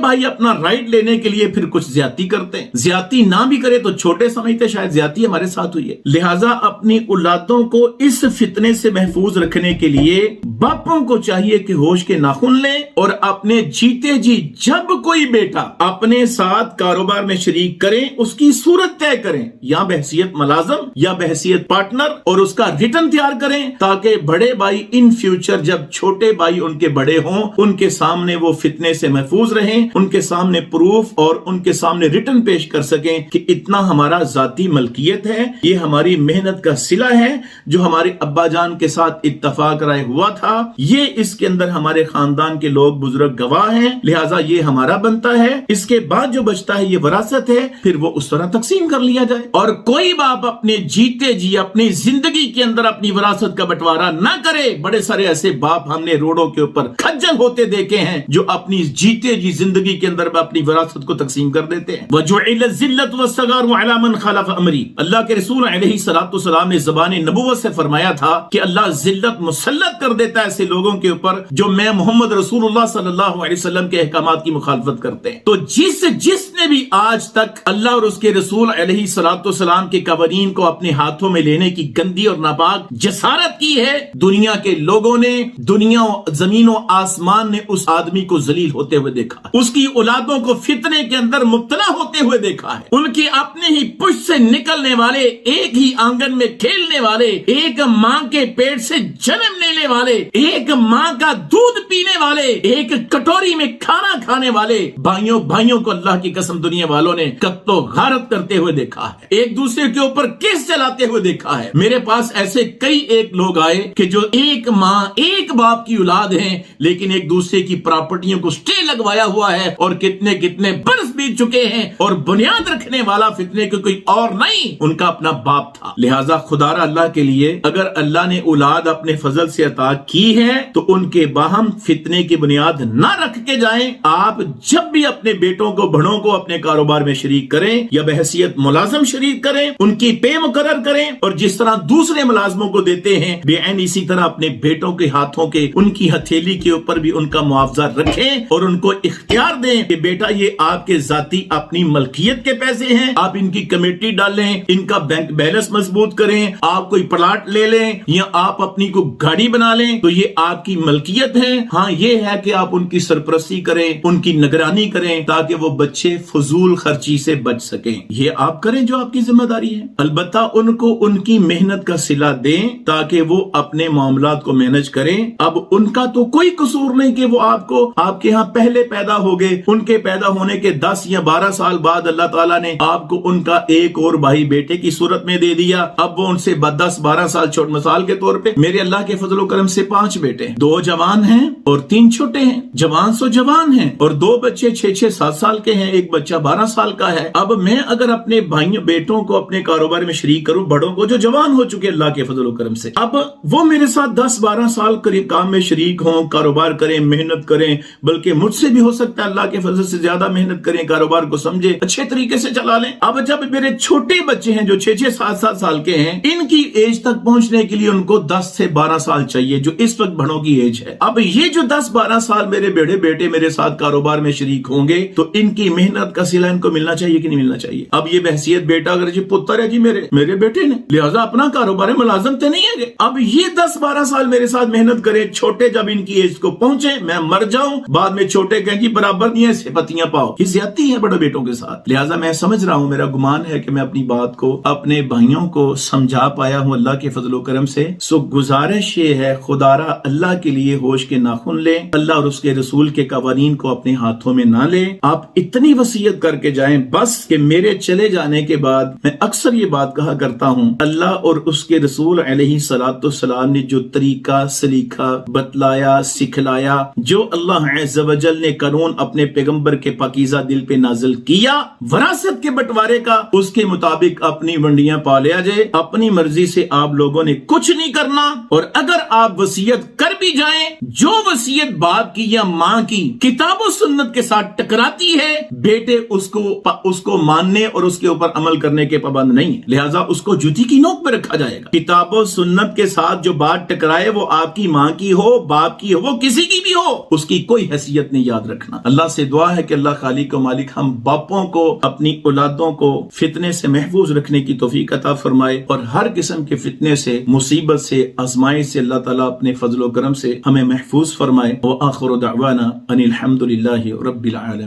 بھائی اپنا رائٹ لینے کے لیے پھر کچھ زیادتی کرتے ہیں. زیادتی نہ بھی کرے تو چھوٹے سمجھتے شاید زیادتی ہمارے ساتھ ہوئی ہے. لہٰذا اپنی اولادوں کو اس فتنے سے محفوظ رکھنے کے لیے باپوں کو چاہیے کہ ہوش کے ناخن لیں اور اپنے جیتے جی جب کوئی بیٹا اپنے ساتھ کاروبار میں شریک کریں اس کی صورت طے کریں, یا بحثیت ملازم یا بحثیت پارٹنر, اور اس کا ریٹرن تیار کریں تاکہ بڑے بھائی ان فیوچر جب چھوٹے بھائی ان کے بڑے ہوں ان کے سامنے وہ فتنے سے محفوظ رہیں, ان کے سامنے پروف اور ان کے سامنے ریٹرن پیش کر سکیں کہ اتنا ہمارا ذاتی ملکیت ہے, یہ ہماری محنت کا صلہ ہے جو ہمارے ابا جان کے ساتھ اتفاق رائے ہوا تھا, یہ اس کے اندر ہمارے خاندان کے لوگ بزرگ گواہ ہیں, لہٰذا یہ ہمارا بنتا ہے. اس کے بعد جو بچتا ہے یہ وراثت ہے, پھر وہ اس طرح تقسیم کر لیا جائے. اور کوئی باپ اپنے جیتے جی اپنی زندگی کے اندر اپنی وراثت کا بٹوارا نہ کرے. بڑے سارے ایسے باپ ہم نے روڈوں کے اوپر کھجل ہوتے دیکھے ہیں جو اپنی جیتے جی زندگی کے اندر اپنی وراثت کو تقسیم کر دیتے ہیں. وَجُعِلَ الذِّلَّةُ وَالصَّغَارُ عَلَى مَنْ خَالَفَ أَمْرِي, اللہ کے رسول علیہ السلام نے زبان نبوت سے فرمایا تھا کہ اللہ ذلت مسلط کر دیتا ہے ایسے لوگوں کے اوپر جو میں محمد رسول اللہ صلی اللہ علیہ وسلم کے احکامات کی مخالفت کرتے ہیں. تو جس نے بھی آج تک اللہ اور اس کے رسول علیہ السلام کے قوانین کو اپنے ہاتھوں میں لینے کی گندی اور ناپاک جسارت کی ہے, دنیا کے لوگوں نے, دنیا زمین و آسمان نے اس آدمی کو ذلیل ہوتے ہوئے دیکھا, اس کی اولادوں کو فتنے کے اندر مبتلا ہوتے ہوئے دیکھا ہے. ان کے اپنے ہی پشت سے نکلنے والے, ایک ہی آنگن میں کھیلنے والے, ایک ماں کے پیٹ سے جنم لینے والے, ایک ماں کا دودھ پینے والے, ایک کٹوری میں کھانا کھانے والے بھائیوں کو اللہ کی قسم دنیا والوں نے قتل و غارت کرتے ہوئے دیکھا ہے, ایک دوسرے کے اوپر کیس چلاتے ہوئے دیکھا ہے. میرے پاس ایسے کئی ایک لوگ آئے کہ جو ایک ماں ایک باپ کی اولاد ہیں لیکن ایک دوسرے کی پراپرٹیوں کو سٹے لگوایا ہوا ہے, اور کتنے برس بیت چکے ہیں, اور بنیاد رکھنے والا فتنے کے کوئی اور نہیں, ان کا اپنا باپ تھا. لہٰذا خدا را اللہ کے لیے اگر اللہ نے اولاد اپنے فضل سے عطا کی ہے تو ان کے باہم فتنے کی بنیاد نہ رکھ کے جائیں. آپ جب بھی اپنے بیٹوں کو بڑوں کو اپنے کاروبار میں شریک کریں یا بحیثیت ملازم شریک کریں, ان کی پے مقرر کریں, اور جس طرح دوسرے ملازموں کو دیتے ہیں بے عین اسی طرح اپنے بیٹوں کے ہاتھوں کے ان کی ہتھیلی کے اوپر بھی ان کا معاوضہ رکھیں اور ان کو اختیار دیں کہ بیٹا یہ آپ کے ذاتی اپنی ملکیت کے پیسے ہیں, آپ ان کی کمیٹی ڈالیں, ان کا بینک بیلنس مضبوط کریں, آپ کوئی پلاٹ لے لیں یا آپ اپنی کو گاڑی بنا لیں تو یہ آپ کی ملکیت ہے. ہاں یہ ہے کہ آپ ان کی سرپرستی کریں, ان کی نگرانی کریں تاکہ وہ بچے فضول خرچی سے بچ سکیں. یہ آپ کریں جو آپ کی ذمہ داری ہے. البتہ ان کو ان کی محنت کا صلہ دیں تاکہ وہ اپنے معاملات کو مینج کریں. اب ان کا تو کوئی قصور نہیں کہ وہ آپ کے ہاں پہلے پیدا ہو گئے, ان کے پیدا ہونے کے 10 یا 12 سال بعد اللہ تعالیٰ نے آپ کو ان کا ایک اور بھائی بیٹے کی صورت میں دے دیا. اب وہ ان سے 10-12 سال چھوٹ مثال کے طور پہ میرے اللہ کے فضل و کرم سے 5 بیٹے, 2 جوان ہیں اور 3 چھوٹے ہیں. جوان سو جوان ہیں اور 2 بچے 6-7 سال کے ہیں, ایک بچہ 12 سال کا ہے. اب میں اگر اپنے بھائیوں بیٹوں کو اپنے کاروبار میں شریک کروں, بڑوں کو جو جوان ہو چکے اللہ کے فضل و کرم سے, اب وہ میرے ساتھ 10-12 سال قریب کام میں شریک ہوں, کاروبار کریں, محنت کریں, بلکہ مجھ سے بھی ہو سکتا ہے اللہ کے فضل سے زیادہ محنت کریں, کاروبار کو سمجھے اچھے طریقے سے چلا لیں. اب جب میرے چھوٹے بچے ہیں جو 6-7 سال کے ہیں, ان کی ایج تک پہنچنے کے لیے ان کو 10 سے 12 سال چاہیے جو اس وقت بڑوں کی ایج ہے. اب یہ جو 10-12 سال میرے بڑے بیٹے میرے ساتھ کاروبار میں شریک ہوں گے تو ان کی محنت کا صلہ ان کو ملنا چاہیے کہ نہیں ملنا چاہیے. اب یہ بحثیت بیٹا اگر جی پتر ہے جی میرے بیٹے نے, لہذا اپنا کاروبار ہے, ملازم تے نہیں ہے. اب یہ 10-12 سال میرے ساتھ محنت کرے, چھوٹے جب ان کی ایج کو پہنچے میں مر جاؤں, بعد میں چھوٹے کہیں جی برابر نہیں ہے سے پتیاں پاؤ, یہ زیادتی ہے بڑے بیٹوں کے ساتھ. لہذا میں سمجھ رہا ہوں, میرا گمان ہے کہ میں اپنی بات کو اپنے بھائیوں کو سمجھا پایا ہوں اللہ کے فضل و کرم سے. سو گزارش یہ ہے خدا را اللہ کے لیے ہوش کے ناخن لیں, اللہ اور اس کے رسول کے قوانین کو اپنے ہاتھوں میں نہ لیں. آپ اتنی وصیت کر کے جائیں بس کہ میرے چلے جانے کے بعد, میں اکثر یہ بات کہا کرتا ہوں, اللہ اور اس کے رسول علیہ السلام نے جو طریقہ سلیقہ بتلایا سکھلایا, جو اللہ عز و جل نے قانون اپنے پیغمبر کے پاکیزہ دل پہ نازل کیا وراثت کے بٹوارے کا, اس کے مطابق اپنی ونڈیاں پا لیا جائے. اپنی مرضی سے آپ لوگوں نے کچھ نہیں کرنا, اور اگر آپ وصیت کر بھی جائیں, جو وصیت باپ کی یا ماں کی کتاب و سنت کے ساتھ ٹکراتی ہے, بیٹے اس کو ماننے اور اس کے اوپر عمل کرنے کے پابند نہیں ہے. لہٰذا اس کو جوتی کی نوک پہ رکھا جائے گا. کتاب و سنت کے ساتھ جو بات ٹکرائے وہ آپ کی ماں کی ہو, باپ کی ہو, وہ کسی کی بھی ہو, اس کی کوئی حیثیت نے یاد رکھنا۔ اللہ سے دعا ہے کہ اللہ خالق و مالک ہم باپوں کو، اپنی اولادوں کو فتنے سے محفوظ رکھنے کی توفیق عطا فرمائے، اور ہر قسم کے فتنے سے، مصیبت سے، آزمائش سے اللہ تعالیٰ اپنے فضل و کرم سے ہمیں محفوظ فرمائے۔ وآخر دعوانا ان الحمد للہ رب العالمین۔